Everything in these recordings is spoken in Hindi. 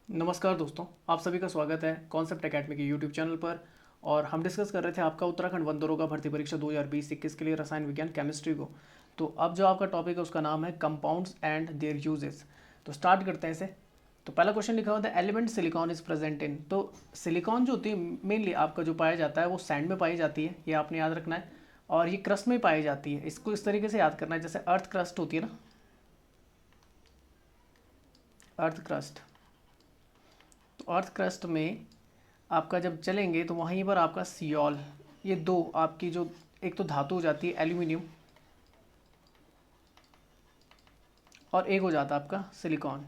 नमस्कार दोस्तों, आप सभी का स्वागत है कॉन्सेप्ट एकेडमी के यूट्यूब चैनल पर। और हम डिस्कस कर रहे थे आपका उत्तराखंड वन दरोगा भर्ती परीक्षा 2020-21 के लिए रसायन विज्ञान केमिस्ट्री को। तो अब जो आपका टॉपिक है उसका नाम है कंपाउंड्स एंड देयर यूजेस। तो स्टार्ट करते हैं इसे। तो पहला क्वेश्चन लिखा हुआ था एलिमेंट सिलिकॉन इज प्रेजेंट इन। तो सिलिकॉन जो होती है मेनली आपका जो पाया जाता है वो सैंड में पाई जाती है, ये आपने याद रखना है। और ये क्रस्ट में पाई जाती है, इसको इस तरीके से याद करना है जैसे अर्थ क्रस्ट होती है ना, अर्थ क्रस्ट। तो अर्थ क्रस्ट में आपका जब चलेंगे तो वहीं पर आपका सियोल, ये दो आपकी जो एक तो धातु हो जाती है एल्यूमिनियम और एक हो जाता है आपका सिलिकॉन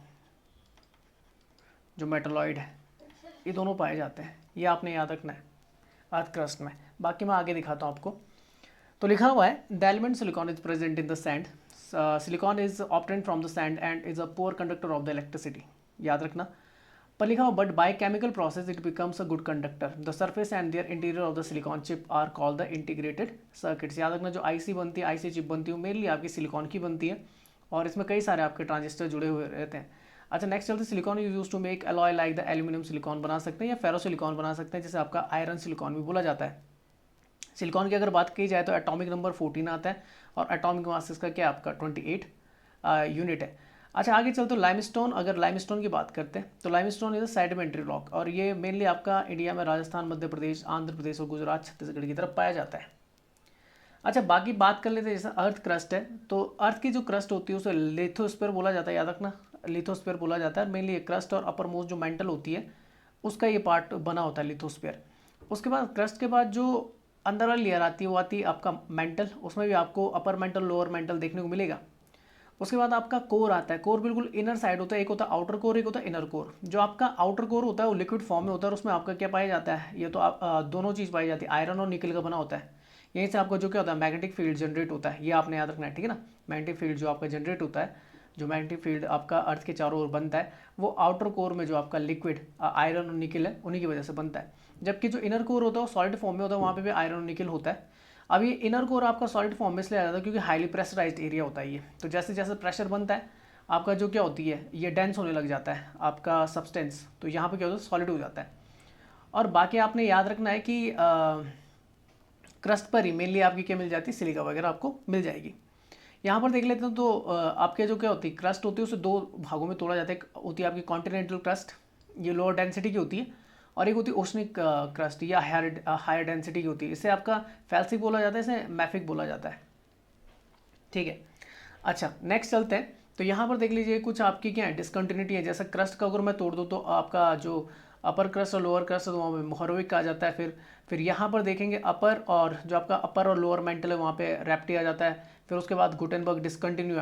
जो मेटलॉइड है, ये दोनों पाए जाते हैं। ये आपने याद रखना है अर्थ क्रस्ट में। बाकी मैं आगे दिखाता हूँ आपको। तो लिखा हुआ है the element silicon is present in the sand. Silicon is obtained from the sand and is a poor conductor of the electricity. याद रखना। पर लिखा हुआ but by chemical process it becomes a good conductor. The surface and their interior of the silicon chip are called the integrated circuits. याद रखना जो आईसी बनती है, आईसी चिप बनती है, मेनली आपकी सिलिकॉन की बनती है और इसमें कई सारे आपके ट्रांजिस्टर जुड़े हुए रहते हैं। अच्छा, नेक्स्ट चलते silicon use to make alloy like the aluminium silicon बना सकते हैं या फेरो सिलिकॉन बना सकते हैं, जिसे आपका आयरन सिलिकॉन भी बोला जाता है। सिलिकॉन की अगर बात की जाए तो एटॉमिक नंबर 14 आता है और एटॉमिक मास इसका क्या आपका 28 यूनिट है। अच्छा, आगे चलते लाइमस्टोन। अगर लाइमस्टोन की बात करते हैं तो limestone is a sedimentary rock और ये मेनली आपका इंडिया में राजस्थान, मध्य प्रदेश, आंध्र प्रदेश और गुजरात, छत्तीसगढ़ की तरफ पाया जाता है। अच्छा, बाकी बात कर लेते हैं जैसे अर्थ क्रस्ट है। तो अर्थ की जो क्रस्ट होती है उसे लिथोस्फीयर बोला जाता है, याद रखना लिथोस्फीयर बोला जाता है। मेनली क्रस्ट और अपर मोस्ट जो मेंटल होती है उसका ये पार्ट बना होता है लिथोस्फीयर। उसके बाद क्रस्ट के बाद जो अंदर वाली लेयर आती है वो आती है आपका मेंटल, उसमें भी आपको अपर मेंटल लोअर मेंटल देखने को मिलेगा। उसके बाद आपका कोर आता है। कोर बिल्कुल इनर साइड होता है, एक होता है आउटर कोर, एक होता है इनर कोर। जो आपका आउटर कोर होता है वो लिक्विड फॉर्म में होता है और उसमें आपका क्या पाया जाता है, ये तो आप दोनों चीज़ पाई जाती है, आयरन और निकल का बना होता है। यहीं से आपका जो क्या होता है मैग्नेटिक फील्ड जनरेट होता है, ये आपने याद रखना है, ठीक है ना। मैग्नेटिक फील्ड जो आपका जनरेट होता है, जो मैग्नेटिक फील्ड आपका अर्थ के चारों ओर बनता है वो आउटर कोर में जो आपका लिक्विड आयरन और निकल है उन्हीं की वजह से बनता है। जबकि जो इनर कोर होता है वो सॉलिड फॉर्म में होता है, वहाँ पे भी आयरन और निकल होता है। अब ये इनर कोर आपका सॉलिड फॉर्म में इसलिए आ जाता है क्योंकि हाईली प्रेशराइज्ड एरिया होता है ये। तो जैसे जैसे प्रेशर बनता है आपका जो क्या होती है ये डेंस होने लग जाता है आपका सब्सटेंस, तो यहाँ पे क्या होता है सॉलिड हो जाता है। और बाकी आपने याद रखना है कि क्रस्ट पर ही मेनली आपकी क्या मिल जाती है, सिलिका वगैरह आपको मिल जाएगी। यहाँ पर देख लेते हैं तो आपके जो क्या होती है क्रस्ट होती है उसे दो भागों में तोड़ा जाता है। एक होती है आपकी कॉन्टिनेंटल क्रस्ट, ये लोअर डेंसिटी की होती है, और एक होती है ओशनिक क्रस्ट, या हायर डेंसिटी की होती है। इसे आपका फेल्सिक बोला जाता है, इसे मैफिक बोला जाता है, ठीक है। अच्छा, नेक्स्ट चलते हैं। तो यहाँ पर देख लीजिए कुछ आपकी क्या है डिसकंटिन्यूटी है। जैसे क्रस्ट का अगर मैं तोड़ दूँ तो आपका जो अपर क्रस्ट और लोअर क्रस्ट है तो वहाँ पे मोहरोविक आ जाता है। फिर यहाँ पर देखेंगे अपर और जो आपका अपर और लोअर मेंटल है वहाँ पे रैप्टी आ जाता है। फिर उसके बाद गुटेनबर्ग डिसकंटिन्यू,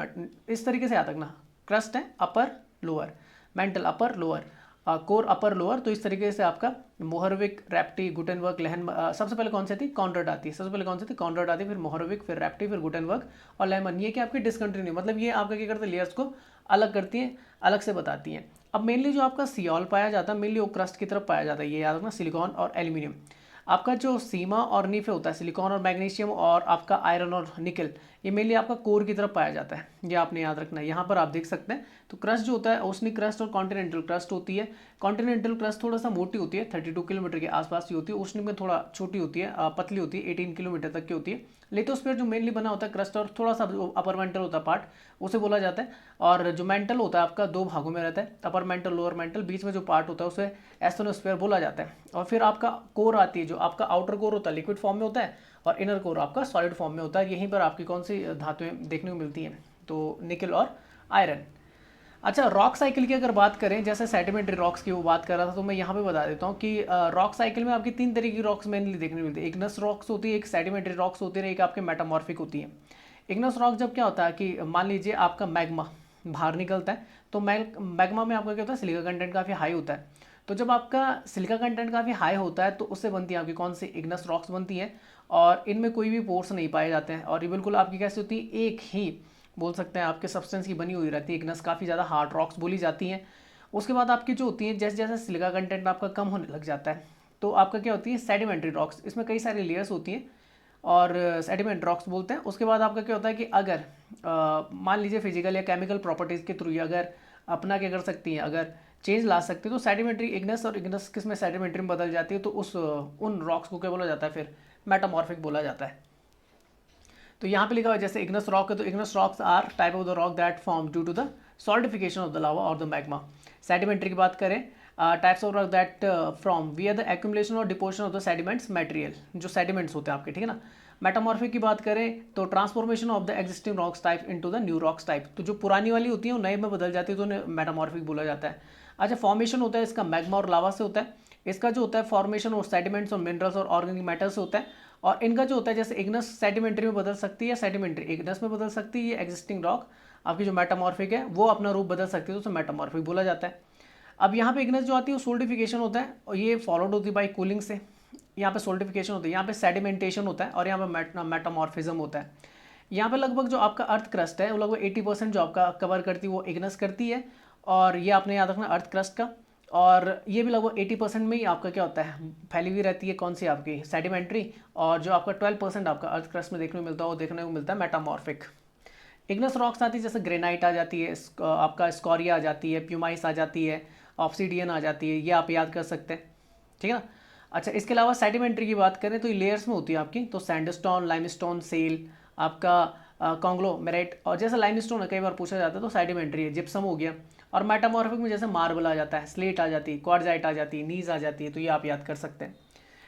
इस तरीके से याद रखना। क्रस्ट है upper lower, mental upper lower, core upper lower. तो इस तरीके से आपका मोहरविक, रैप्टी, गुटेनबर्ग, लेहन सबसे पहले कौन सी थी, कॉन्ड्राड आती है। सबसे पहले कौन सी थी, कॉन्ड्राड आती है, फिर मोहरविक, फिर रैप्टी, फिर गुटेनबर्ग और लेहमन। ये क्या आपकी डिसकंटिन्यू, मतलब ये आपका क्या करते हैं लेयर्स को अलग करती हैं, अलग से बताती हैं। अब मेनली जो आपका सियोल पाया जाता है मेनली वो क्रस्ट की तरफ पाया जाता है, ये याद रखना, सिलिकॉन और एल्यूमिनियम। आपका जो सीमा और नीफे होता है सिलिकॉन और मैग्नीशियम और आपका आयरन और निकल, ये मेनली आपका कोर की तरफ पाया जाता है, ये आपने याद रखना है। यहाँ पर आप देख सकते हैं तो क्रस्ट जो होता है ओसनिक क्रस्ट और कॉन्टिनेंटल क्रस्ट होती है। कॉन्टिनेंटल क्रस्ट थोड़ा सा मोटी होती है, 32 किलोमीटर के आसपास की होती है। ओसनिक में थोड़ा छोटी होती है, पतली होती है, 18 किलोमीटर तक की होती है। लिथोस्फीयर जो मेनली बना होता है क्रस्ट और थोड़ा सा अपर मेंटल होता है पार्ट, उसे बोला जाता है। और जो मेंटल होता है आपका दो भागों में रहता है, अपर मेंटल लोअर मेंटल, बीच में जो पार्ट होता है उसे एस्थेनोस्फीयर बोला जाता है। और फिर आपका कोर आती है, जो आपका आउटर कोर होता है लिक्विड फॉर्म में होता है और इनर कोर आपका सॉलिड फॉर्म में होता है। यहीं पर आपकी कौन सी धातुएं देखने को मिलती हैं, तो निकल और आयरन। अच्छा, रॉक साइकिल की अगर बात करें, जैसे सेडिमेंट्री रॉक्स की वो बात कर रहा था, तो मैं यहाँ पे बता देता हूँ कि रॉक साइकिल में आपकी तीन तरीके की रॉक्स मेनली देखने को मिलती है। इग्नस रॉक्स होती है, एक सेडिमेंट्री रॉक्स होती है, एक आपके मेटामॉर्फिक होती है। इग्नस रॉक जब क्या होता है कि मान लीजिए आपका मैग्मा बाहर निकलता है तो मैग्मा में आपका क्या होता है सिलिका कंटेंट काफ़ी हाई होता है। तो जब आपका सिलिका कंटेंट काफ़ी हाई होता है तो उससे बनती है आपकी कौन सी, इग्नस रॉक्स बनती है। और इनमें कोई भी पोर्स नहीं पाए जाते हैं और ये बिल्कुल आपकी कैसी होती है, एक ही बोल सकते हैं आपके सब्सटेंस की बनी हुई रहती है। इग्नस काफ़ी ज़्यादा हार्ड रॉक्स बोली जाती हैं। उसके बाद आपकी जो होती है जैसे जैसे सिलिका कंटेंट आपका कम होने लग जाता है तो आपका क्या होती है सेडिमेंट्री रॉक्स, इसमें कई सारी लेयर्स होती हैं और सेडिमेंट रॉक्स बोलते हैं। उसके बाद आपका क्या होता है कि अगर मान लीजिए फिजिकल या केमिकल प्रॉपर्टीज़ के थ्रू अगर अपना क्या कर सकती हैं, अगर चेंज ला सकते हैं। तो सेडिमेंट्री इग्नेस और इग्नेस किस में सेडिमेंट्री में बदल जाती है, तो उन रॉक्स को क्या बोला जाता है, फिर मेटामॉर्फिक बोला जाता है। तो यहाँ पे लिखा हुआ है जैसे इग्नेस रॉक है, तो igneous rocks are type of the rock that form due to the solidification of the lava और द मैग्मा। सेडिमेंट्री की बात करें, types of rock that from where the accumulation और deposition of the sediments material, जो सेडिमेंट्स होते हैं आपके, ठीक है ना। मेटामॉर्फिक की बात करें तो transformation of the existing rocks type into the new rocks type, तो जो पुरानी वाली होती है वो नए में बदल जाती है तो उन्हें मेटामॉर्फिक बोला जाता है। अच्छा, फॉर्मेशन होता है इसका मैग्मा और लावा से होता है। इसका जो होता है फॉर्मेशन और सेडिमेंट्स और मिनरल्स और ऑर्गेनिक मैटर से होता है। और इनका जो होता है जैसे इग्नेस सेडिमेंट्री में बदल सकती है, सेडिमेंट्री इग्नेस में बदल सकती है, ये एग्जिस्टिंग रॉक आपकी जो मेटामॉर्फिक है वो अपना रूप बदल सकती है, तो उसे मेटामॉर्फिक बोला जाता है। अब यहाँ पे इग्नेस जो आती है वो सोल्डिफिकेशन होता है और ये फॉलोड होती है बाई कूलिंग से। यहाँ पे सोल्डिफिकेशन होता है, यहाँ पे सेडिमेंटेशन होता है और यहाँ पे मेटामॉर्फिज्म होता है। यहाँ पे लगभग जो आपका अर्थ क्रस्ट है वो लगभग 80% जो आपका कवर करती है वो इग्नेस करती है, और ये आपने याद रखना अर्थ क्रस्ट का। और ये भी लगभग 80% में ही आपका क्या होता है, फैली हुई रहती है कौन सी आपकी सेडिमेंट्री, और जो आपका 12% आपका अर्थ क्रस्ट में देखने को मिलता है वो देखने को मिलता है मेटामॉर्फिक। इग्नेस रॉक्स आती है जैसे ग्रेनाइट आ जाती है, आपका स्कॉरिया आ जाती है, प्यूमाइस आ जाती है, ऑब्सीडियन आ जाती है, ये आप याद कर सकते हैं, ठीक है ना। अच्छा, इसके अलावा सेडिमेंट्री की बात करें तो ये लेयर्स में होती है आपकी, तो सैंडस्टोन, लाइमस्टोन, सेल, आपका कॉन्ग्लोमेरेट, और जैसे लाइमस्टोन है कई बार पूछा जाता है तो सेडिमेंट्री है, जिप्सम हो गया। और मेटामॉर्फिक में जैसे मार्बल आ जाता है, स्लेट आ जाती है, क्वार्जाइट आ जाती है, नीज आ जाती है, तो ये आप याद कर सकते हैं।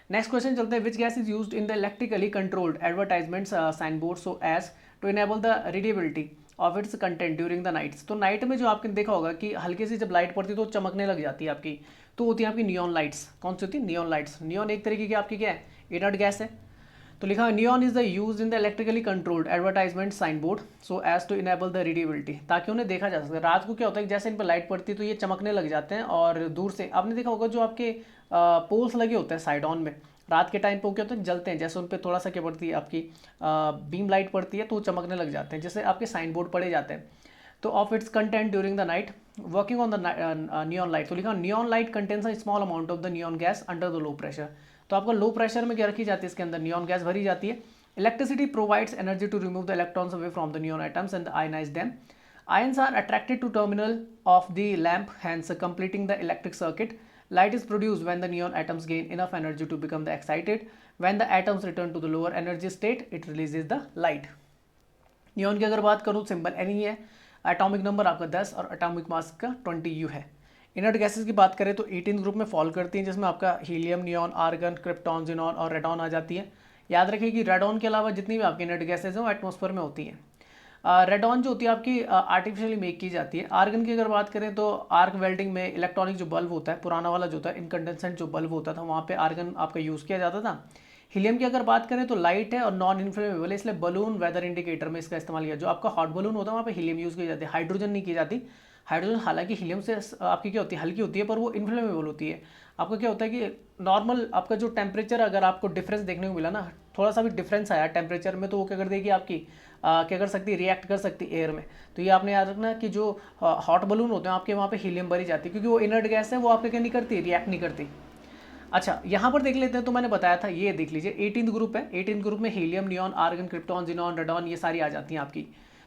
नेक्स्ट क्वेश्चन चलते हैं, which gas is used in the electrically controlled advertisement sign board so as to enable the readability of its content during the nights. तो नाइट में जो आपने देखा होगा कि हल्की सी जब लाइट पड़ती है तो चमकने लग जाती है आपकी, तो होती है आपकी नियॉन लाइट्स। कौन सी होती है, नियॉन लाइट्स। नियॉन एक तरीके की आपकी क्या है, इनर्ट गैस है। तो लिखा neon is the use in the electrically controlled advertisement sign board so as to enable the readability, ताकि उन्हें देखा जा सके। रात को क्या होता है जैसे इन पर लाइट पड़ती है तो ये चमकने लग जाते हैं, और दूर से आपने देखा होगा जो आपके पोल्स लगे होते हैं साइड ऑन में, रात के टाइम पे क्या होता है जलते हैं, जैसे उन पर थोड़ा सा क्या पड़ती है आपकी बीम लाइट पड़ती है तो वो चमकने लग जाते हैं, जैसे आपके साइन बोर्ड पड़े जाते हैं। तो of its content during the night working on the neon light. तो लिखा neon light contains a small amount of the neon gas under the low pressure. तो आपका लो प्रेशर में क्या रखी जाती है, इसके अंदर नियॉन गैस भरी जाती है। Electricity provides energy to remove the electrons away from the neon atoms and ionise them. Ions are attracted to terminal of the lamp, hence completing the electric circuit. Light is produced when the neon atoms gain enough energy to become the excited. When the atoms return to the lower energy state, it releases the light. Neon की अगर बात करूँ सिंबल N ही है, एटॉमिक नंबर आपका 10 और एटॉमिक मास का 20U है। इनर्ट गैसेस की बात करें तो 18 ग्रुप में फॉल करती हैं, जिसमें आपका helium, neon, argon, krypton, xenon और रेडॉन आ जाती है। याद रखिए कि रेडॉन के अलावा जितनी भी आपकी इनर्ट गैसेज हैं वो एटमॉस्फेयर में होती हैं। रेडॉन जो होती है आपकी आर्टिफिशियली मेक की जाती है। आर्गन की अगर बात करें तो आर्क वेल्डिंग में इलेक्ट्रॉनिक जो बल्ब होता है, पुराना वाला जो होता है इनकंडेंसेंट जो बल्ब होता था, वहाँ पे आर्गन आपका यूज़ किया जाता था। हीलियम की अगर बात करें तो लाइट है और नॉन इन्फ्लेमेबल है, इसलिए बलून वेदर इंडिकेटर में इसका इस्तेमाल किया। जो आपका हॉट बलून होता है वहाँ पे हीलियम यूज़ की जाती है, हाइड्रोजन नहीं की जाती। हाइड्रोजन हालांकि हीलियम से आपकी क्या होती है, हल्की होती है, पर वो इन्फ्लेमेबल होती है। आपका क्या होता है कि नॉर्मल आपका जो टेम्परेचर, अगर आपको डिफरेंस देखने को मिला ना, थोड़ा सा भी डिफरेंस आया टेम्परेचर में, तो वो क्या कर देगी आपकी क्या कर सकती है, रिएक्ट कर सकती है एयर में। तो ये आपने याद रखना कि जो हॉट बलून होते हैं आपके वहाँ पे हीलियम भरी जाती है, क्योंकि वो इनर्ट गैस है, वो आपके क्या नहीं करती, रिएक्ट नहीं करती। अच्छा, यहाँ पर देख लेते हैं, तो मैंने बताया था, ये देख लीजिए 18 ग्रुप है। 18 ग्रुप में helium, neon, argon, krypton, xenon, radon ये सारी आ जाती हैं आपकी।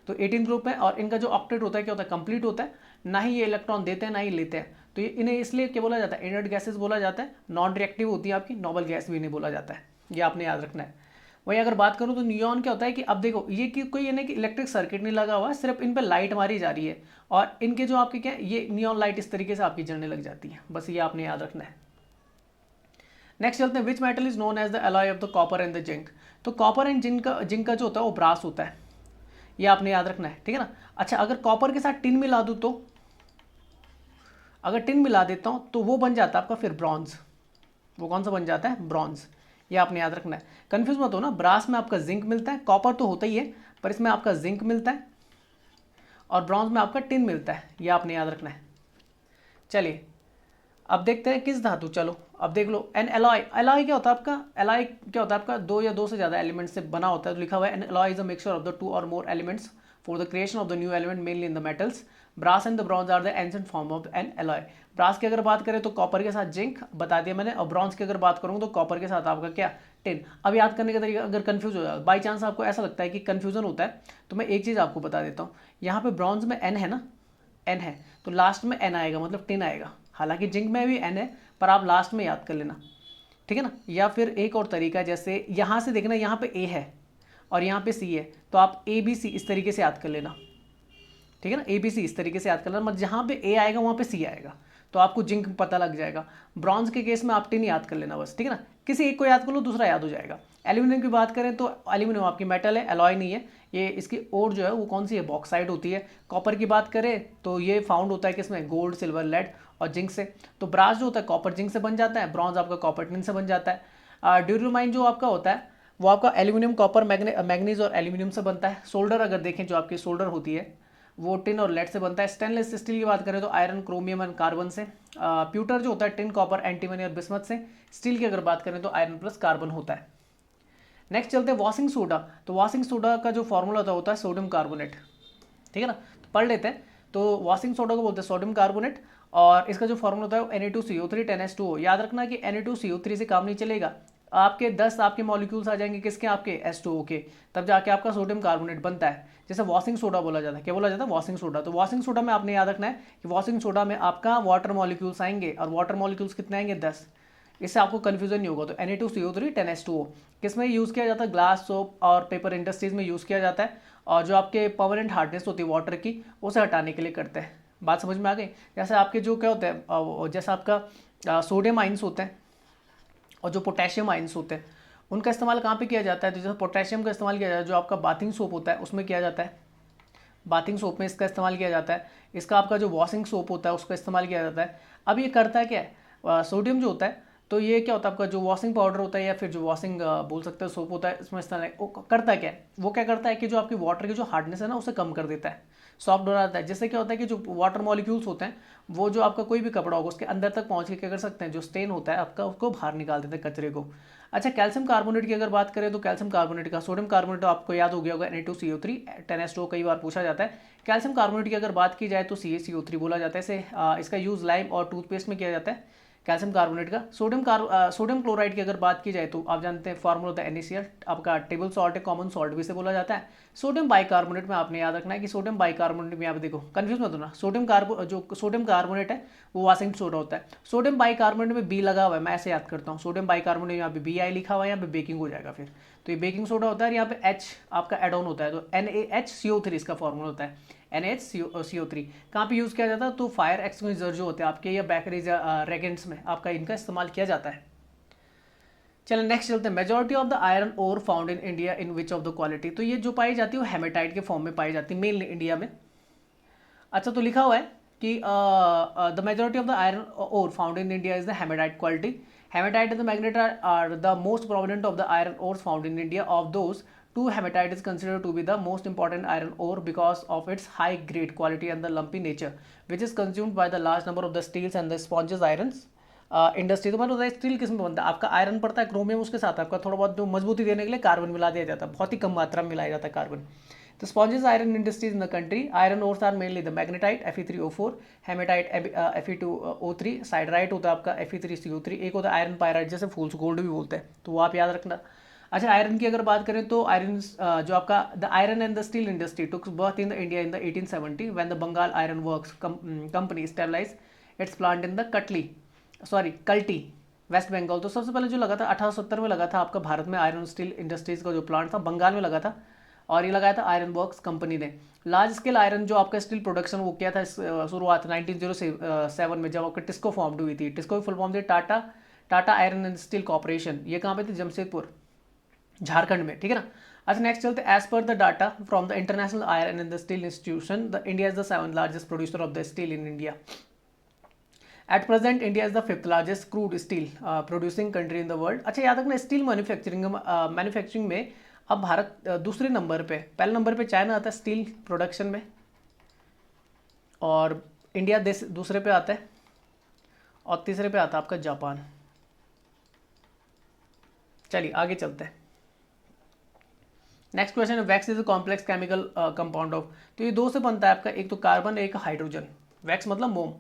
तो 18 ग्रुप है, और इनका जो ऑक्टेट होता है क्या होता है, कंप्लीट होता है। ना ही ये इलेक्ट्रॉन देते हैं ना ही लेते हैं, तो ये इन्हें इसलिए क्या बोला जाता है, इनर्ट गैसेस बोला जाता है। नॉन रिएक्टिव होती है आपकी, नोबल गैस भी इन्हें बोला जाता है, ये आपने याद रखना है। वही अगर बात करूँ तो नियॉन क्या होता है कि अब देखो ये कि कोई ये नहीं कि इलेक्ट्रिक सर्किट नहीं लगा हुआ, सिर्फ इन पर लाइट मारी जा रही है, और इनके जो आपके क्या ये नियॉन लाइट इस तरीके से आपकी जलने लग जाती है, बस ये आपने याद रखना है। नेक्स्ट चलते हैं, which metal is known as the alloy of the copper and the zinc. तो कॉपर एंड जिंक का जो होता है वो ब्रास होता है, ये आपने याद रखना है, ठीक है ना। अच्छा, अगर कॉपर के साथ टिन मिला दूँ तो, अगर टिन मिला देता हूँ तो वो बन जाता है आपका फिर ब्रॉन्ज। वो कौन सा बन जाता है, ब्रॉन्ज, ये आपने याद रखना है। कंफ्यूज मत हो ना, ब्रास में आपका जिंक मिलता है, कॉपर तो होता ही है पर इसमें आपका जिंक मिलता है, और ब्रॉन्ज में आपका टिन मिलता है, ये आपने याद रखना है। चलिए अब देखते हैं किस धातु, चलो अब देख लो एन एलॉय। एलॉय क्या होता है आपका, एलॉय क्या होता है आपका, दो या दो से ज़्यादा एलिमेंट्स से बना होता है। तो लिखा हुआ है an alloy is a mixture of the two और more elements for the creation of the new element mainly in the metals. Brass and the bronze are the ancient form of an alloy. Brass की अगर बात करें तो कॉपर के साथ जिंक बता दिया मैंने, और ब्रॉन्ज की अगर बात करूँ तो कॉपर के साथ आपका क्या, टिन। अब याद करने का तरीका, अगर कंफ्यूज हो जाए बाई चांस आपको ऐसा लगता है कि कंफ्यूजन होता है, तो मैं एक चीज़ आपको बता देता हूँ। यहाँ पे ब्रॉन्ज में एन है ना, एन है तो लास्ट में एन आएगा, मतलब टिन आएगा। हालांकि जिंक में भी एन है, पर आप लास्ट में याद कर लेना, ठीक है ना। या फिर एक और तरीका है, जैसे यहाँ से देखना, यहाँ पे ए है और यहाँ पे सी है, तो आप ए बी सी इस तरीके से याद कर लेना, ठीक है ना। ए बी सी इस तरीके से याद कर लेना, मतलब जहाँ पे ए आएगा वहाँ पे सी आएगा, तो आपको जिंक पता लग जाएगा। ब्रॉन्ज के केस में आप टिन याद कर लेना बस, ठीक है ना। किसी एक को याद कर लो, दूसरा याद हो जाएगा। एल्यूमिनियम की बात करें तो एल्यूमिनियम आपकी मेटल है, एलॉय नहीं है। ये इसकी ओर जो है वो कौन सी है, बॉक्साइट होती है। कॉपर की बात करें तो ये फाउंड होता है किसमें, गोल्ड, सिल्वर, लेड और जिंक से। तो ब्रास जो होता है कॉपर जिंक से बन जाता है, ब्रॉन्ज आपका कॉपर टिन से बन जाता है। ड्यूरलमाइन जो आपका होता है वो आपका एल्यूमिनियम, कॉपर, मैग्नीज और एल्यूमिनियम से बनता है। सोल्डर अगर देखें, जो आपकी सोल्डर होती है वो टिन और लेड से बनता है। स्टेनलेस स्टील की बात करें तो आयरन, क्रोमियम एंड कार्बन से। प्यूटर जो होता है टिन, कॉपर, एंटीमनी और बिस्मथ से। स्टील की अगर बात करें तो आयरन प्लस कार्बन होता है। नेक्स्ट चलते हैं वॉशिंग सोडा। तो वॉशिंग सोडा का जो फॉर्मूला होता है सोडियम कार्बोनेट, ठीक है ना। तो पढ़ लेते हैं। तो वॉशिंग सोडा को बोलते हैं सोडियम कार्बोनेट, और इसका जो फॉर्मूला होता है वो Na2CO3 10H2O। याद रखना कि Na2CO3 से काम नहीं चलेगा, आपके 10 आपके मॉलिक्यूल्स आ जाएंगे किसके, आपके H2O के, तब जाके आपका सोडियम कार्बोनेट बनता है। जैसे वॉशिंग सोडा बोला जाता है, क्या बोला जाता है, वॉशिंग सोडा। तो वॉशिंग सोडा में आपने याद रखना है कि वॉशिंग सोडा में आपका वाटर मॉलिक्यूल्स आएंगे, और वाटर मॉलिक्यूल्स कितने आएंगे, 10। इससे आपको कन्फ्यूजन नहीं होगा। तो Na2CO3 10H2O किस में यूज़ किया जाता है, ग्लास, सोप और पेपर इंडस्ट्रीज में यूज़ किया जाता है, और जो आपके परमानेंट हार्डनेस होती है वाटर की उसे हटाने के लिए करते हैं। बात समझ में आ गई। जैसे आपके जो क्या होता है, जैसा आपका सोडियम आइंस होते हैं और जो पोटेशियम आइंस होते हैं, उनका इस्तेमाल कहाँ पे किया जाता है, तो जैसे पोटेशियम का इस्तेमाल किया जाता है जो आपका बाथिंग सोप होता है उसमें किया जाता है, बाथिंग सोप में इसका इस्तेमाल किया जाता है। इसका आपका जो वॉशिंग सोप होता है उसका इस्तेमाल किया जाता है। अब ये करता है क्या है, सोडियम जो होता है, तो ये क्या होता है आपका जो वॉशिंग पाउडर होता है या फिर जो वॉशिंग बोल सकते हैं सोप होता है, इसमें इस्तेमाल वो करता है क्या है, वो क्या करता है कि जो आपकी वाटर की जो हार्डनेस है ना उसे कम कर देता है, सॉफ्ट बना देता है। जिससे क्या होता है कि जो वाटर मॉलिक्यूल्स होते हैं वो जो आपका कोई भी कपड़ा होगा उसके अंदर तक पहुंच के क्या कर सकते हैं, जो स्टेन होता है आपका उसको बाहर निकाल देते हैं, कचरे को। अच्छा, कैल्शियम कार्बोनेट की अगर बात करें तो कैल्शियम कार्बोनेट का, सोडियम कार्बोनेट आपको याद हो गया होगा Na2CO3 10H2O, कई बार पूछा जाता है। कैल्शियम कार्बोनेट की अगर बात की जाए तो CaCO3 बोला जाता है इसे। इसका यूज़ लाइम और टूथपेस्ट में किया जाता है कैल्शियम कार्बोनेट का। सोडियम क्लोराइड की अगर बात की जाए तो आप जानते हैं फॉर्मूला होता है NaCl, आपका टेबल सॉल्ट है, कॉमन सॉल्ट भी से बोला जाता है। सोडियम बाइकार्बोनेट में आपने याद रखना है कि सोडियम बाइकार्बोनेट में, यहाँ पे देखो कंफ्यूज मत होना, जो सोडियम कार्बोनेट है वो वॉशिंग सोडा होता है। सोडियम बाइकार्बोनेट में बी लगा हुआ है, मैं ऐसे याद करता हूँ, सोडियम बाइकार्बोनेट यहाँ पे BI लिखा हुआ है, यहाँ पे बेकिंग हो जाएगा फिर, तो ये बेकिंग सोडा होता है। यहाँ पे H आपका एड ऑन होता है, तो NaHCO3 इसका फॉर्मूला होता है, NaHCO3 कहाँ पे यूज़ किया जाता है, तो फायर एक्सटिंग्विशर जो होते हैं आपके या बैकरीज रेगेंट्स में आपका इनका इस्तेमाल किया जाता है। चलो नेक्स्ट चलते हैं। Majority of the iron ore found in India in which of the quality. तो ये जो पाई जाती है वो हेमेटाइट के फॉर्म में पाई जाती है मेनली इंडिया में। अच्छा, तो लिखा हुआ है कि the majority of the iron ore found in India is the hematite quality. Hematite and the magnet are the most prominent of the iron ores found in India. Of those, two hematite is considered to be the most important iron ore because of its high grade quality and the lumpy nature, which is consumed by the large number of the steels and the sponges irons industry. तो मतलब होता है स्टील किस में बनता है, आपका आयरन पड़ता है, क्रोमियम उसके साथ आपका थोड़ा बहुत जो मजबूती देने के लिए कार्बन मिला दिया जाता है, बहुत ही कम मात्रा में मिलाया जाता है कार्बन। तो sponges iron industries in the country, iron ores are mainly the magnetite Fe3O4, hematite Fe2O3, siderite होता है आपका Fe3CO3, एक होता है आयरन पायराइट जैसे फूल्स गोल्ड भी बोलते हैं, तो वो आप याद रखना। अच्छा, आयरन की अगर बात करें तो आयरन जो आपका the iron and the steel industry took birth in the India in the 1870 when the Bengal Iron Works Company stabilise its plant in the Kulti West Bengal. तो सबसे पहले जो लगा था 1870 में लगा था आपका भारत में आयरन स्टील इंडस्ट्रीज का जो प्लांट था बंगाल में लगा था, और ये लगाया था आयरन वर्क्स कंपनी ने। लार्ज स्केल आयरन जो आपका स्टील प्रोडक्शन वो किया था शुरुआत 1907 में, जब आपका टिस्को फॉर्म हुई थी। टिस्को की फुल फॉर्म थी Tata iron and steel corporation. ये कहाँ पे थी, जमशेदपुर झारखंड में, ठीक है ना। अच्छा, नेक्स्ट चलते हैं। As per the data from the international iron and the steel institution, the India is the 7th largest producer of the steel in India. At present India is the 5th largest crude steel producing country in the world. अच्छा, याद रखना स्टील मैन्युफैक्चरिंग में अब भारत दूसरे नंबर पे, पहले नंबर पे चाइना आता है स्टील प्रोडक्शन में, और इंडिया दूसरे पे आता है, और तीसरे पे आता है आपका जापान। चलिए आगे चलते हैं। नेक्स्ट क्वेश्चन है, wax is a complex chemical compound of. तो ये दो से बनता है आपका, एक तो कार्बन एक हाइड्रोजन। वैक्स मतलब मोम।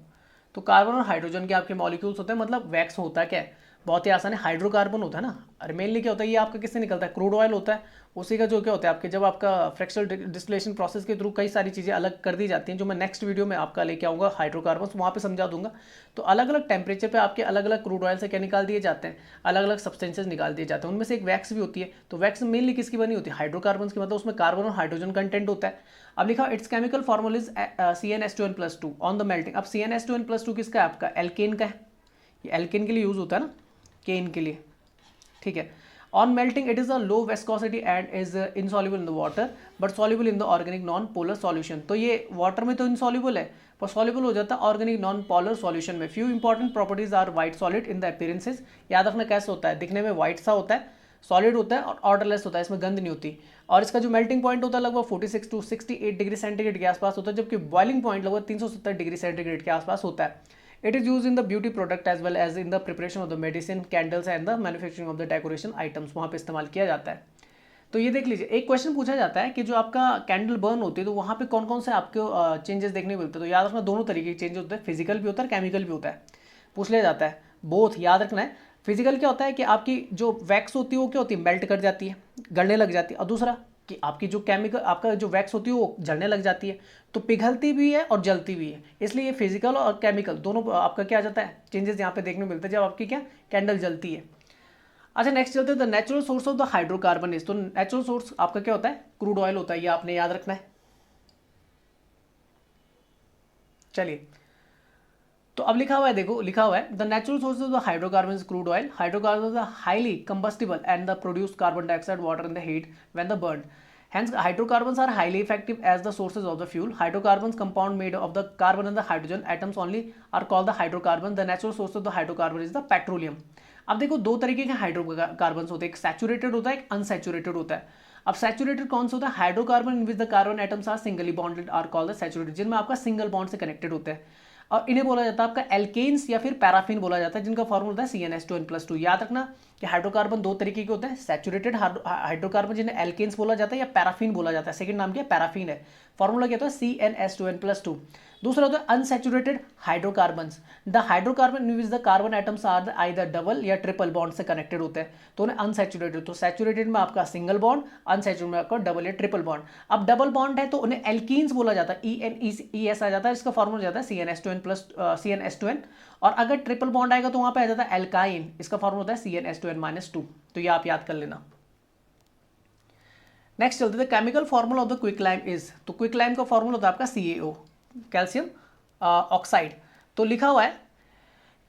तो कार्बन और हाइड्रोजन के आपके मॉलिक्यूल्स होते हैं, मतलब वैक्स होता है क्या है, बहुत ही आसान है। हाइड्रोकार्बन होता है ना, अरे मेनली क्या होता है, ये आपका किससे निकलता है, क्रूड ऑयल होता है, उसी का जो क्या होता है आपके, जब आपका फ्रैक्शनल डिस्टिलेशन प्रोसेस के थ्रू कई सारी चीज़ें अलग कर दी जाती हैं, जो मैं नेक्स्ट वीडियो में आपका लेके आऊँगा हाइड्रोकार्बन, वहाँ पे समझा दूंगा। तो अलग अलग टेम्परेचर पे आपके अलग अलग क्रूड ऑयल से क्या निकाल दिए जाते हैं, अलग अलग सब्सटेंसेज निकाल दिए जाते हैं। उनमें से एक वैक्स भी होती है, तो वैक्स मेनली किसकी बनी होती है, हाइड्रोकार्बन की, मतलब उसमें कार्बन और हाइड्रोजन कंटेंट होता है। अब लिखा it's chemical formula is CnH2n+2 on the melting. अब CnH2n+2 किसका है, आपका एल्केन का है, ये एल्केन के लिए यूज होता है ना, केन के लिए, ठीक है। On melting it is a low viscosity and is insoluble in the water but soluble in the organic non polar solution. तो ये वाटर में तो इनसॉल्युबल है, पर सॉल्युबल हो जाता है ऑर्गेनिक नॉन पोलर सॉल्यूशन में। Few important properties are white solid in the appearances. याद रखना कैसे होता है, दिखने में व्हाइट सा होता है, सॉलिड होता है और ऑर्डरलेस होता है, इसमें गंध नहीं होती। और इसका जो मेल्टिंग पॉइंट होता है लगभग 46 to 68 डिग्री सेंटीग्रेड के आसपास होता है, जबकि बॉइलिंग पॉइंट लगभग 370 डिग्री सेंटीग्रेड के आसपास होता है। It is used in the beauty product as well as in the preparation of the medicine, candles and the manufacturing of the decoration items, वहाँ पे इस्तेमाल किया जाता है। तो ये देख लीजिए, एक क्वेश्चन पूछा जाता है कि जो आपका कैंडल बर्न होती है तो वहाँ पे कौन कौन से आपको चेंजेस देखने को मिलते हैं। तो याद रखना दोनों तरीके के चेंज होते हैं, फिजिकल भी होता है, केमिकल भी होता है, पूछ लिया जाता है बोथ, याद रखना है। फिजिकल क्या होता है कि आपकी जो वैक्स होती है वो क्या होती है, मेल्ट कर जाती है, गलने लग जाती है। और दूसरा कि आपकी जो केमिकल, आपका जो वैक्स होती है वो जलने लग जाती है, तो पिघलती भी है और जलती भी है। इसलिए ये फिजिकल और केमिकल दोनों आपका क्या आ जाता है, चेंजेस यहाँ पे देखने को मिलते हैं जब आपकी क्या कैंडल जलती है। अच्छा नेक्स्ट चलते हैं, the natural source of the hydrocarbon is. तो नेचुरल सोर्स आपका क्या होता है, क्रूड ऑयल होता है, ये आपने याद रखना है। चलिए, तो अब लिखा हुआ है, देखो लिखा हुआ है the natural source of the hydrocarbon is crude oil. Hydrocarbon are highly combustible and the produce carbon dioxide water in the heat when the burn. Hence, hydrocarbons are highly effective as the sources of the fuel. Hydrocarbons compound made of the carbon and the hydrogen atoms only are called the hydrocarbon. The natural source of the hydrocarbon is the petroleum. अब देखो दो तरीके के हाइड्रोकार्बन होते हैं, एक सैचुरेटेड होता है, एक अनसैचुरेटेड होता है। अब सैचुरेटेड कौन सा होता है, hydrocarbon in which the carbon atoms are singly bonded are called the saturated, जिनमें आपका सिंगल बॉन्ड से कनेक्टेड होते हैं। और इन्हें बोला जाता है आपका एल्केन्स या फिर पैराफिन बोला जाता है, जिनका फॉर्मूला होता है CnH2n+2। याद रखना कि हाइड्रोकार्बन दो तरीके के होते हैं, सैचुरेटेड हाइड्रोकार्बन जिन्हें एल्केन्स बोला जाता है या पैराफिन बोला जाता है, सेकंड नाम क्या है, पैराफिन है। फॉर्मूला क्या होता है, CnH2n+2। दूसरा होता है unsaturated hydrocarbons, the hydrocarbon in which the carbon atoms are either double या ट्रिपल बॉन्ड से कनेक्टेड होते हैं, तो उन्हें अनसैचुरेटेड। तो सैचुरेटेड में आपका सिंगल बॉन्ड, अनसैचुरेटेड में आपका डबल या ट्रिपल बॉन्ड। अब डबल बॉन्ड है तो उन्हें एल्कीन्स बोला जाता है, ENES आ जाता है, इसका फॉर्मूला जाता है CnH2n+CnH2n। और अगर ट्रिपल बॉन्ड आएगा तो वहां पे आ जाता है एल्काइन, इसका फॉर्मूला होता है CnH2n-2। तो ये आप याद कर लेना। नेक्स्ट चलते थे, chemical formula of the quicklime is. तो क्विकलाइम का फॉर्मूला होता है आपका CaO, कैल्शियम ऑक्साइड। तो लिखा हुआ है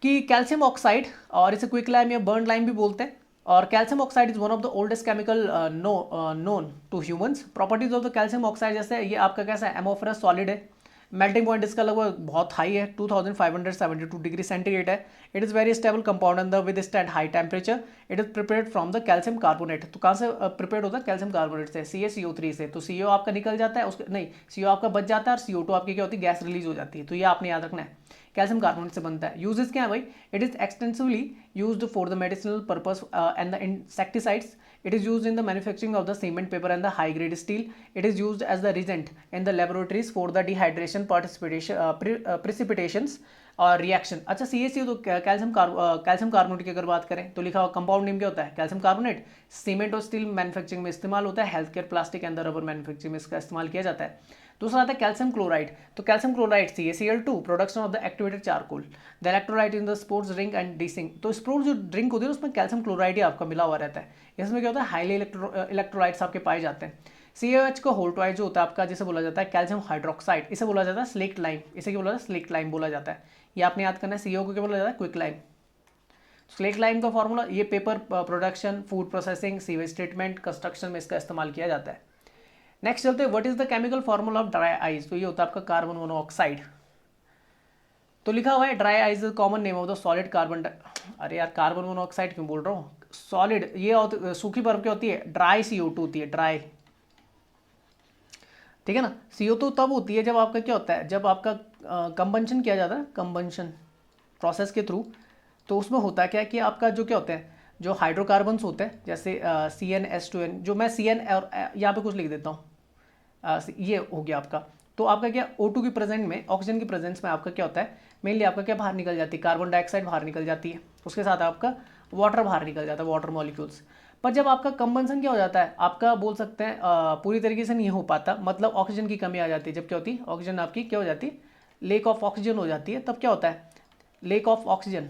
कि कैल्शियम ऑक्साइड, और इसे क्विकलाइम या बर्न लाइम भी बोलते हैं। और calcium oxide is one of the oldest chemical known to humans. Properties of the calcium oxide, जैसे ये आपका कैसा है, एमोफरस सॉलिड है, मेल्टिंग पॉइंट इसका लगभग बहुत हाई है, 2572 डिग्री सेंटीग्रेड है। It is very stable compound and the withstand high temperature. It is prepared from the calcium carbonate. तो कहाँ से प्रिपेयर्ड होता है, कैल्शियम कार्बोनेट से, CaCO3 से। तो CO आपका निकल जाता है, उसके नहीं CO आपका बच जाता है और CO2 आपकी क्या होती है, गैस रिलीज हो जाती है। तो ये आपने याद रखना है, कैल्शियम कार्बोनेट से बनता है। यूजेस क्या है भाई, it is extensively used for the medicinal purpose and the insecticides. It is used in the manufacturing of the cement, paper and the high grade steel. It is used as the reagent in the laboratories for the dehydration precipitations और रिएक्शन। अच्छा CaCO तो कैल्शियम कार्बोनेट की अगर बात करें तो लिखा हुआ कंपाउंड नेम क्या होता है, कैल्शियम कार्बोनेट। सीमेंट और स्टील मैन्युफैक्चरिंग में इस्तेमाल होता है, health care, plastic and rubber manufacturing में इसका इस्तेमाल किया जाता है। दूसरा आता है कैल्शियम क्लोराइड। तो calcium chloride CaCl2 production of the activated charcoal, the electrolyte in the sports drink and deicing. तो स्पोर्ट्स जो ड्रिंक होती है उसमें कैल्शियम क्लोराइड ही आपका मिला हुआ रहता है। इसमें क्या होता है, हाईली इलेक्ट्रोलाइट्स आपके पाए जाते हैं। CaOH का होल ट्वाइस जो होता है आपका, जिसे बोला जाता है कैल्शियम हाइड्रोक्साइड, इसे बोला जाता है स्लेक्ट लाइम। इसे क्या बोला जाता है, स्लेक्ट लाइम बोला जाता है। ये आपने याद करना है। CO को क्या बोला जाता है, क्विक लाइम। स्लेक्ट लाइम का फॉर्मूला, ये paper production, food processing, sewage treatment, construction में इसका इस्तेमाल किया जाता है। नेक्स्ट चलते हैं, what is the chemical formula of dry eyes. तो ये होता है आपका कार्बन मोनोऑक्साइड। तो लिखा हुआ है dry eyes common name of the solid carbon, अरे यार कार्बन मोनोऑक्साइड क्यों बोल रहा हूँ, सॉलिड ये सूखी बर्फ क्या होती है, ड्राई CO2 होती है, ड्राई, ठीक है ना। CO2 तब होती है जब आपका क्या होता है, जब आपका कंबंशन किया जाता है, कंबंशन प्रोसेस के थ्रू। तो उसमें होता है क्या कि आपका जो क्या होता है, जो हाइड्रोकार्बन्स होते हैं, जैसे CnH2n, जो मैं CN और यहाँ पे कुछ लिख देता हूँ, ये हो गया आपका। तो आपका क्या O2 की प्रेजेंट में, ऑक्सीजन की प्रेजेंस में आपका क्या होता है, मेनली आपका क्या बाहर निकल जाती है, कार्बन डाइऑक्साइड बाहर निकल जाती है। उसके साथ आपका वाटर बाहर निकल जाता है, वाटर मॉलिक्यूल्स। पर जब आपका कंबंसन क्या हो जाता है, आपका बोल सकते हैं पूरी तरीके से नहीं हो पाता, मतलब ऑक्सीजन की कमी आ जाती है। जब क्या होती है, ऑक्सीजन आपकी क्या हो जाती है, लेक ऑफ ऑक्सीजन हो जाती है। तब क्या होता है, लेक ऑफ ऑक्सीजन,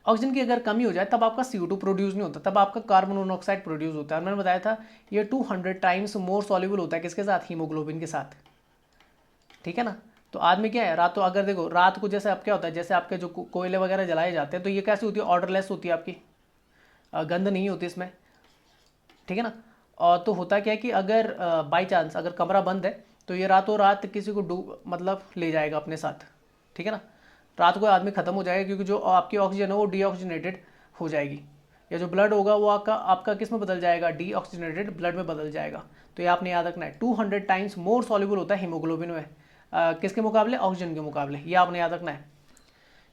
ऑक्सीजन की अगर कमी हो जाए तब आपका CO2 प्रोड्यूस नहीं होता, तब आपका कार्बन मोनोऑक्साइड प्रोड्यूस होता है। मैंने बताया था ये 200 टाइम्स मोर सॉल्युबल होता है किसके साथ, हीमोग्लोबिन के साथ, ठीक है ना। तो आदमी क्या है, रात तो अगर देखो रात को जैसे आप क्या होता है, जैसे आपके जो कोयले वगैरह जलाए जाते हैं तो ये कैसी होती है, ऑर्डरलेस होती है आपकी, गंध नहीं होती इसमें, ठीक है ना। और तो होता क्या है कि अगर बाई चांस अगर कमरा बंद है तो ये रातों रात किसी को मतलब ले जाएगा अपने साथ, ठीक है ना। रात को आदमी खत्म हो जाएगा क्योंकि जो आपकी ऑक्सीजन है वो डीऑक्सीजनेटेड हो जाएगी, या जो ब्लड होगा वो आपका आपका किस में बदल जाएगा, डीऑक्सीजनेटेड ब्लड में बदल जाएगा। तो ये आपने याद रखना है, 200 टाइम्स मोर सॉल्युबल होता है हीमोग्लोबिन में, किसके मुकाबले, ऑक्सीजन के मुकाबले, ये आपने याद रखना है।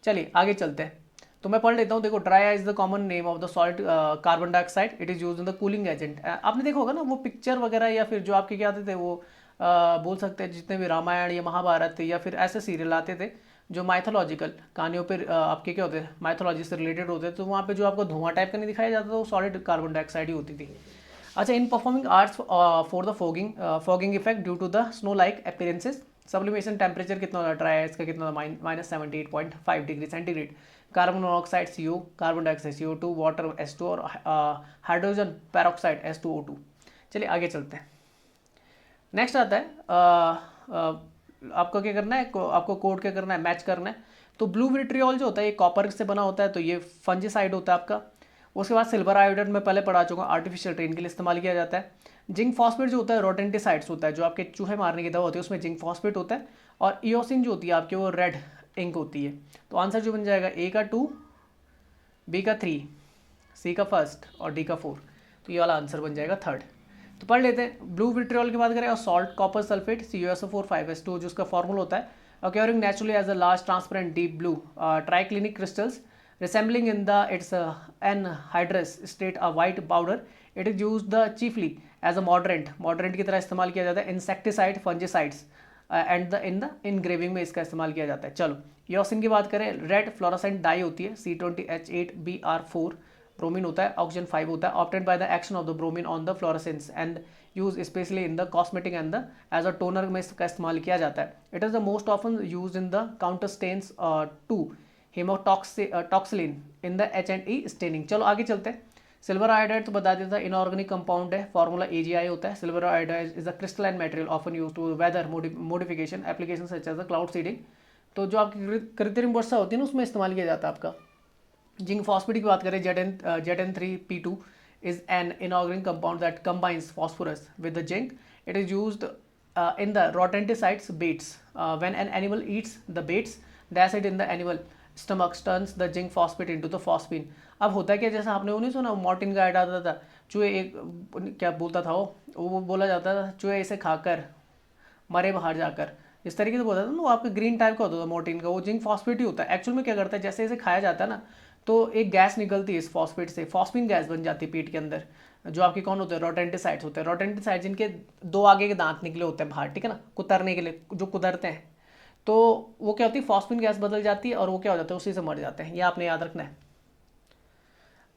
चलिए आगे चलते हैं, तो मैं पढ़ लेता हूँ। देखो, dry is the common name of the solid carbon dioxide, it is use in the cooling agent. आपने देखा होगा ना वो पिक्चर वगैरह, या फिर जो आपके क्या आते थे वो बोल सकते हैं जितने भी रामायण या महाभारत या फिर ऐसे सीरियल आते थे जो माइथोलॉजिकल कहानियों पर आपके क्या होते हैं, माइथोलॉजी से रिलेटेड होते थे, तो वहाँ पे जो आपको धुआं टाइप का नहीं दिखाया जाता था वो सॉलिड कार्बन डाइऑक्साइड ही होती थी। अच्छा, in performing arts for the fogging effect due to the snow like appearances, sublimation temperature कितना होता है ड्राई आइस का, कितना -78.5 degree centigrade, carbon monoxide CO, carbon dioxide CO2, water H2 और हाइड्रोजन पेरोक्साइड H2O2। चलिए आगे चलते हैं। नेक्स्ट आता है आपको क्या करना है, आपको कोड क्या करना है, मैच करना है। तो ब्लू विट्रियोल जो होता है ये कॉपर से बना होता है, तो ये फंजीसाइड होता है आपका। उसके बाद सिल्वर आयोडाइड में पहले पढ़ा चुका, आर्टिफिशियल ट्रेन के लिए इस्तेमाल किया जाता है। जिंक फॉस्फेट जो होता है रोडेंटिसाइड्स होता है, जो आपके चूहे मारने की दवा होती है उसमें जिंक फॉस्फेट होता है। और इयोसिन जो होती है आपकी वो रेड इंक होती है। तो आंसर जो बन जाएगा A का 2, B का 3, C का 1 और D का 4। तो ये वाला आंसर बन जाएगा 3rd। तो पढ़ लेते हैं। ब्लू विट्रियोल की बात करें और salt copper sulphate CuSO4 5S2 जो उसका फॉर्मूला होता है, occurring naturally as a large transparent deep blue triclinic crystals resembling in the its anhydrous state a white powder. It is used the chiefly as a moderant की तरह इस्तेमाल किया जाता है, insecticide fungicides and the in the engraving में इसका इस्तेमाल किया जाता है। चलो योसिन की बात करें, रेड फ्लोरोसेंट डाई होती है C20H8Br4, ब्रोमीन होता है, ऑक्सीजन 5 होता है, obtained by the action of the bromine on the fluorescence and use specially in the cosmetic and the as a toner में इसका इस्तेमाल किया जाता है। It is the most often use in the counter stains to hematoxylin in the H&E staining. चलो आगे चलते हैं। सिल्वर आयोडाइड तो बता देता है इनऑर्गेनिक कंपाउंड है, फॉर्मूला AgI होता है। Silver iodide is a crystalline material often use to weather modification application such as the cloud seeding. तो जो आपकी कृत्रिम वर्षा होती है ना उसमें इस्तेमाल किया जाता है आपका। जिंक फॉस्फेट की बात करें, Zn3P2 is an inorganic compound that combines phosphorus with the zinc. It is used in the rodenticides baits. When an animal eats the baits, the acid in the animal stomach turns the zinc phosphate into the phosphine. अब होता है क्या, जैसा आपने वो नहीं सुना मॉर्टिन का ऐड आता था, चूहे एक क्या बोलता था वो बोला जाता था चूहे इसे खाकर मरे बाहर जाकर, इस तरीके से बोलता था ना, वो आपका ग्रीन टाइप का होता था मॉर्टिन का, वो जिंक फॉस्फेट ही होता है। एक्चुअल में क्या करता है, जैसे इसे खाया जाता है ना तो एक गैस निकलती है इस फॉस्फेट से, फॉस्फिन गैस बन जाती है पेट के अंदर, जो आपके कौन होते हैं, रोडेंटिसाइड्स होते हैं। रोडेंटिसाइड्स जिनके 2 आगे के दांत निकले होते हैं बाहर, ठीक है ना, कुतरने के लिए जो कुतरते हैं, तो वो क्या होती है, फॉस्फिन गैस बदल जाती है और वो क्या हो जाता है, उसी से मर जाते हैं। ये आपने याद रखना है।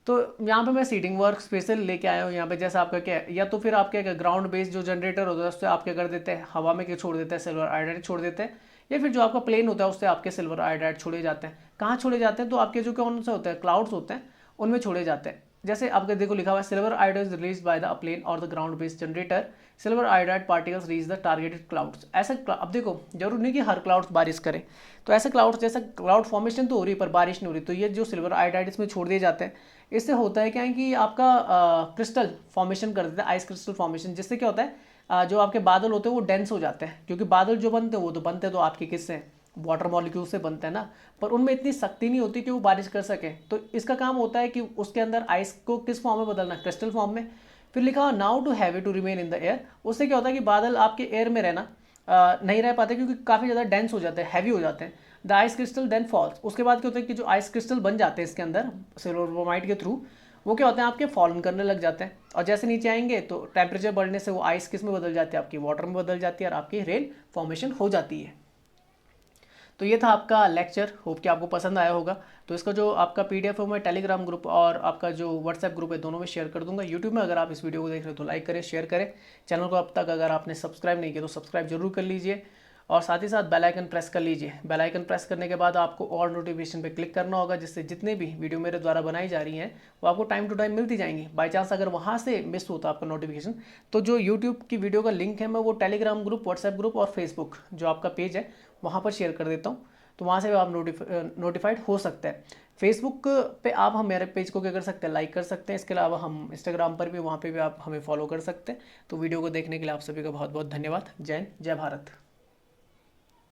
तो यहाँ पे मैं सीडिंग वर्क स्पेशल लेके आया हूँ। यहाँ पे जैसा आपका क्या है, या तो फिर आपके ग्राउंड बेस्ड जो जनरेटर होता है उससे आप क्या कर देते हैं, हवा में क्या छोड़ देते हैं, सिल्वर आयोडाइड छोड़ देते हैं, या फिर जो आपका प्लेन होता है उससे आपके सिल्वर आयोडाइड छोड़े जाते हैं। कहाँ छोड़े जाते हैं, तो आपके जो कौन से होते हैं, क्लाउड्स होते हैं, उनमें छोड़े जाते हैं। जैसे आपके देखो लिखा हुआ है, silver iodide is release by the plane or the ground based generator, silver iodide particles reach the targeted clouds. ऐसा अब देखो जरूर नहीं कि हर क्लाउड्स बारिश करें, तो ऐसे क्लाउड्स जैसा क्लाउड फॉर्मेशन तो हो रही है पर बारिश नहीं हो रही, तो ये जो सिल्वर आयोडाइड इसमें छोड़ दिए जाते हैं, इससे होता है क्या है कि आपका क्रिस्टल फॉर्मेशन कर देता है, आइस क्रिस्टल फॉर्मेशन, जिससे क्या होता है जो आपके बादल होते हैं वो डेंस हो जाते हैं, क्योंकि बादल जो बनते हैं वो तो बनते हैं तो आपके किससे, वाटर मॉलिक्यूल से बनते हैं ना, पर उनमें इतनी शक्ति नहीं होती कि वो बारिश कर सके। तो इसका काम होता है कि उसके अंदर आइस को किस फॉर्म में बदलना, क्रिस्टल फॉर्म में। फिर लिखा हुआ now too heavy to remain in the air, उससे क्या होता है कि बादल आपके एयर में रहना नहीं रह पाते क्योंकि काफ़ी ज़्यादा डेंस हो जाते हैं, हैवी हो जाते हैं। The ice crystal then falls, उसके बाद क्या होता है कि जो आइस क्रिस्टल बन जाते हैं इसके अंदर सिल्वर ब्रोमाइड के थ्रू, वो क्या होते हैं आपके फॉलन करने लग जाते हैं, और जैसे नीचे आएंगे तो टेम्परेचर बढ़ने से वो आइस किस में बदल जाती है, आपकी वाटर में बदल जाती है और आपकी रेन फॉर्मेशन हो जाती है। तो ये था आपका लेक्चर, होप कि आपको पसंद आया होगा। तो इसका जो आपका PDF है मैं टेलीग्राम ग्रुप और आपका जो व्हाट्सएप ग्रुप है दोनों में शेयर कर दूंगा। यूट्यूब में अगर आप इस वीडियो को देख रहे हो तो लाइक करें, शेयर करें। चैनल को अब तक अगर आपने सब्सक्राइब नहीं किया तो सब्सक्राइब जरूर कर लीजिए और साथ ही साथ बेल आइकन प्रेस कर लीजिए। बेल आइकन प्रेस करने के बाद आपको और नोटिफिकेशन पे क्लिक करना होगा, जिससे जितने भी वीडियो मेरे द्वारा बनाई जा रही हैं वो आपको टाइम टू टाइम मिलती जाएंगी। बाई चांस अगर वहाँ से मिस होता आपका नोटिफिकेशन तो जो यूट्यूब की वीडियो का लिंक है मैं वो टेलीग्राम ग्रुप, व्हाट्सएप ग्रुप और फेसबुक जो आपका पेज है वहाँ पर शेयर कर देता हूँ, तो वहाँ से भी आप नोटिफाइड हो सकते हैं। फेसबुक पे आप हम मेरे पेज को क्या कर सकते हैं, लाइक कर सकते हैं। इसके अलावा हम इंस्टाग्राम पर भी, वहाँ पे भी आप हमें फॉलो कर सकते हैं। तो वीडियो को देखने के लिए आप सभी का बहुत बहुत धन्यवाद। जय हिंद, जय भारत।